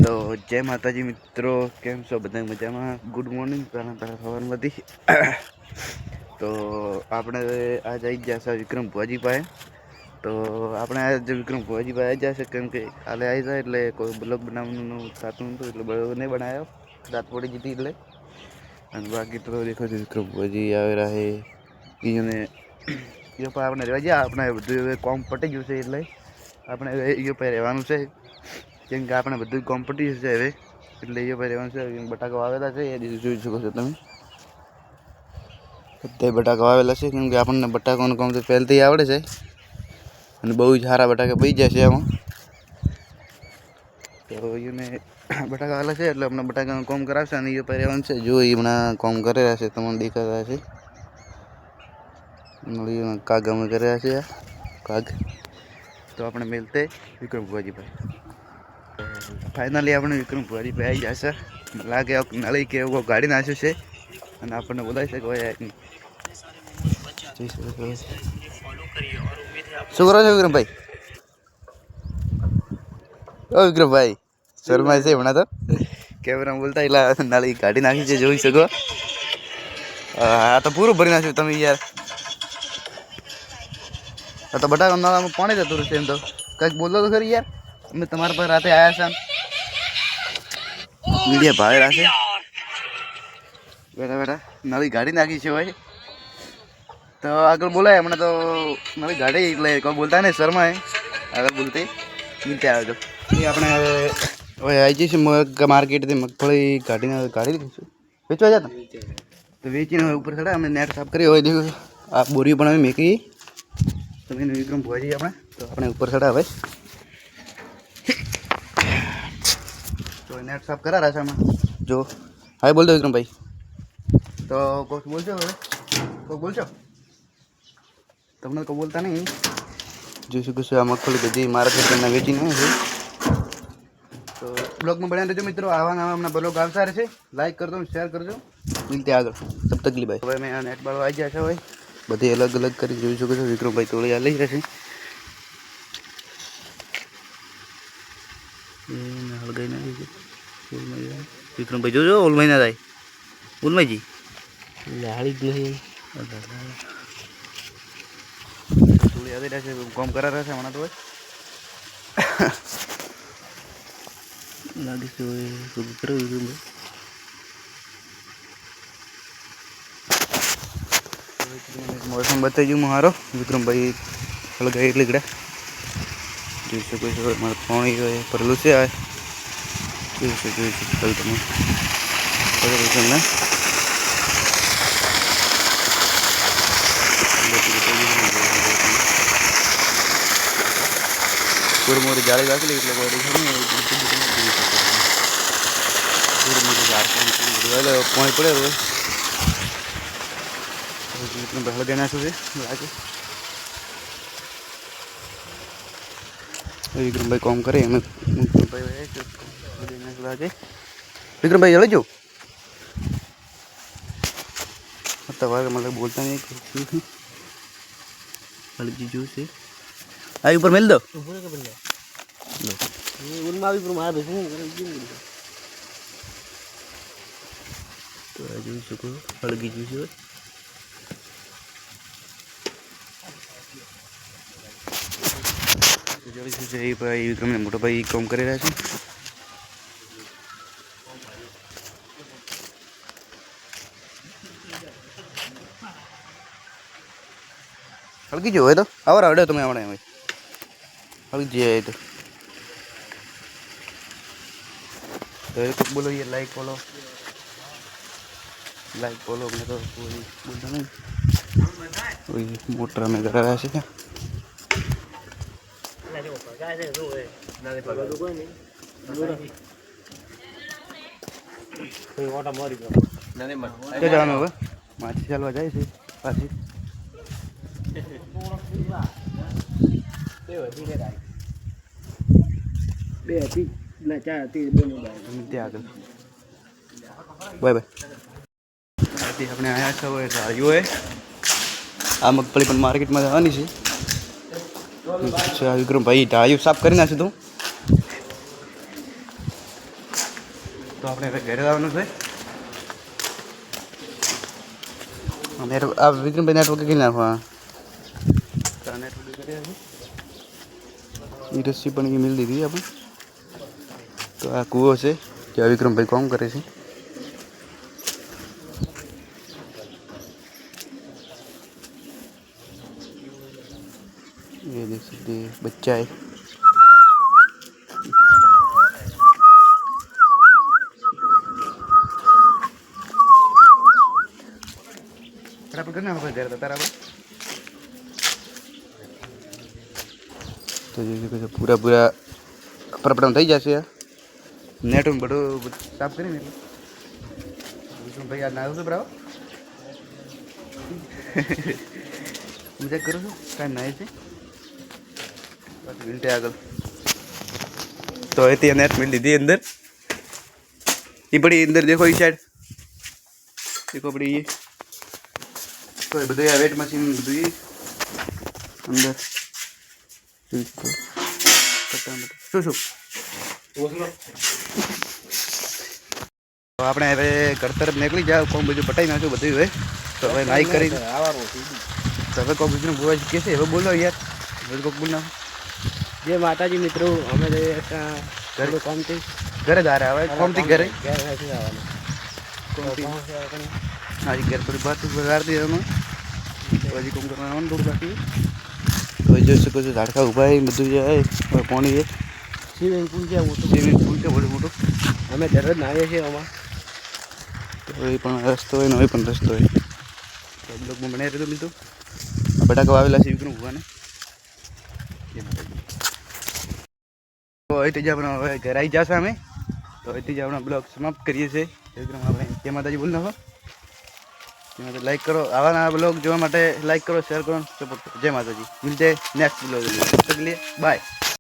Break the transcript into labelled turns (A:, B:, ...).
A: તો જય માતાજી મિત્રો, કેમ છો બધા મજામાં? ગુડ મોર્નિંગ પહેલાં સવારમાંથી. તો આપણે આજ આવી ગયા છે વિક્રમ ભુવાજી પાસે. તો આપણે આજે વિક્રમ ભુવાજી પાસે આવી જશે, કેમ કે કાલે આવી જાય એટલે કોઈ બ્લોગ બનાવવાનું થતું નહોતું, એટલે બ્લોગ નહીં બનાવ્યો, રાત પડી જતી એટલે. અને બાકી તો દેખો છો વિક્રમ ભુવાજી આવેલા છે એને એ પણ આપણે રહેવા ગયા. આપણે બધું કોમ પટી ગયું છે એટલે આપણે એ પાસે રહેવાનું છે, કેમ કે આપણે બધું કોમ્પિટિશન છે હવે, એટલે એ ભાઈ રહેવાનું છે. બટાકા વાવેલા છે એ જોઈ શકો છો તમે, બધા બટાકા વાવેલા છે, કેમ કે આપણને બટાકાનું કામ તો પહેલથી આવડે છે અને બહુ જ સારા બટાકા પડી જાય છે આમાં. તો એને બટાકા વાવેલા છે એટલે આપણે બટાકાનું કામ કરાવશે અને એ ભાઈ રહેવાનું છે. જો એ હમણાં કામ કરી રહ્યા છે, તમને દેખાતા છે કાગ અમે કરી રહ્યા છે કાગ. તો આપણે મિલતે વિક્રમ ભુવાજી ભાઈ. ફાઇનલી આપણે વિક્રમ ભુવાજી ભાઈ આવી જશે. લાગે નળી કે એવું ગાડી નાખ્યું છે અને આપણને બોલાવી શકે ભાઈ. શું કરો છો વિક્રમભાઈ? ઓ વિક્રમભાઈ શર્મા છે હમણાં તો કેમેરા બોલતા, એટલે નળી ગાડી નાખી છે, જોઈ શકો. હા તો પૂરું ભરી નાખ્યું તમે યાર. તો બટાકા નાળામાં પાણી જતું રહેશે એમ તો કંઈક બોલો તો ખરી યાર. અમે તમારા પાસે રાતે આવ્યા છે, મીડિયા ભાવે રાખે બેઠા બેઠા નવી ગાડી નાખી છે ભાઈ. તો આગળ બોલાય હમણાં તો નવી ગાડી, એટલે કોઈ બોલતા નહીં શર્મા આગળ બોલતી નીચે આવે તો એ આપણે હવે આવી જઈશું માર્કેટથી મગફળી ગાડી દઈશું વેચવા જતા. તો વેચીને હવે ઉપર ચડ્યા અમે નેટ સાફ કરી હોય દેખો. આ બોરીઓ પણ અમે મેકી તમે વિક્રમ ભુવાજી આપણે. તો આપણે ઉપર ચડ્યા હવે, તો નેટ સાફ કરા રહ્યા છે આમાં જો. હા બોલ દો વિક્રમભાઈ. તો કોઈક બોલશો હવે, કોઈ બોલશો? તમને કોઈ બોલતા નહીં. જોઈ શકું છું આ મગફળી બધી માર્કેટના વેચીને આવે છે. તો બ્લોગમાં બન્યા રહેજો મિત્રો, આવા નવા હમણાં બ્લોગ આવતા રહેશે. લાઈક કરજો, શેર કરજો. મિલતે આગળ તબ તકલી ભાઈ. હવે મેં આ નેટ બાળવા આવી ગયા છે ભાઈ, બધી અલગ અલગ કરી જોઈ શકો છો. વિક્રમભાઈ તોળી લઈ રહેશે. હળગાઈ નાખી છે વિક્રમભાઈ. જોજો ઓલમાઈ ના થાય. ઓલમાઈજી હાળી જ નહીં થોડી આવી રહ્યા છે, કામ કરા રહ્યા છે હમણાં તો ભાઈ. લાગે છે કરો વિક્રમભાઈ. મોસમ બતાવી ગયું મારો વિક્રમભાઈ હળગાઈ એટલે ગડા જોઈ શકો છો. મારે પાણી ભરેલું છે આ જોઈ શકો તમે તમને મોરી જાળી રાખેલી એટલે પાણી પડે હવે હળગાઈ નાખ્યું છે લાગે. વિક્રમભાઈ કામ કરે એમ લાગે. વિક્રમભાઈ જળી જાઉં તમારે મતલબ બોલતા નહીં હળજી જોશે. આ ઉપર મેલ દો તો જોઈ શકો હળગી જોઈશે. એ ભાઈ વિક્રમને મોટા ભાઈ કામ કરી રહ્યા છે. હળગી જવો હોય તો આવો આવડે તમે આવડે એમ હળગી જઈએ તો બોલો યાર. લાઈક બોલો અમને તો કોઈ બોલતા નહીં. કોઈ મોટર અમે કરી રહ્યા છે જવાનું હવે માછી ચાલવા જાય છે પાછી. બે હતી ચા હતી આગળ. Bye bye. આપણે આવ્યા છો રાજીઓ આ મગફળી પણ માર્કેટમાં જવાની છે. વિક્રમભાઈ ઢાળિયું સાફ કરી નાખ્યું તું. તો આપણે હવે ઘરે આવવાનું છે. આ વિક્રમભાઈ નેટવર્ક કરી નાખવા એ રસ્સી પણ મિલ દીધી આપણે. તો આ કૂવો છે જ્યાં વિક્રમભાઈ કામ કરે છે. ये देख सकते हैं बच्चा है. बराबर करना होगा घर बराबर. तो जैसे कि पूरा पूरा परपड़ा થઈ જશે. નેટ में बड़ो साफ करें એટલે भाई यार ना हो बराबर मजा करो काय नाही છે. मिनटे आगल तो ये नेट मिल दी अंदर. ये बड़ी अंदर देखो ये साइड देखो बड़ी ये तो ये बधु वेट मशीन बधु अंदर શું શું તો આપણે હવે ઘર તરફ નીકળી જાવ. કોમ બધું પટાઈ નાખ્યું બધું હવે. તો હવે લાઈક કરી તો હવે કોઈ બીજું બોલવા કે છે હવે બોલો યાર. હવે કોક બોલ નાખો.
B: जय माता जी मित्रों हमें घरे कॉम थी
A: घरे जा रहा है कॉम थी घरे आज घर थोड़ी बात बगाड़ दी हम तो अजी कम करना है थोड़ी बाकी. तो जो सको जो झाड़का उभा है બધું જે है पानी है
B: स्विमिंग पूल છે મોટો.
A: સ્વિમિંગ પૂલ છે બહુ મોટો.
B: અમે દરરોજ નાહીએ છીએ આમાં.
A: તો એ પણ રસ્તો હોય ને એ પણ રસ્તો હોય. તો બ્લોગમાં બનાવી રહ્યો મિત્રો. આ બટાકા વાવેલા છે વિક્રમ ભુવાને. તો અહીંથી જ આપણે હવે ઘરે આવી જશે અમે. તો અહીંથી જ આપણે બ્લોગ સમાપ્ત કરીએ છીએ. આપણે જય માતાજી બોલ નાખો. એમાં લાઈક કરો. આવા બ્લોગ જોવા માટે લાઈક કરો, શેર કરો, સપોર્ટ કરો. જય માતાજી. મિલતે નેક્સ્ટ બ્લોગ. તક લે બાય.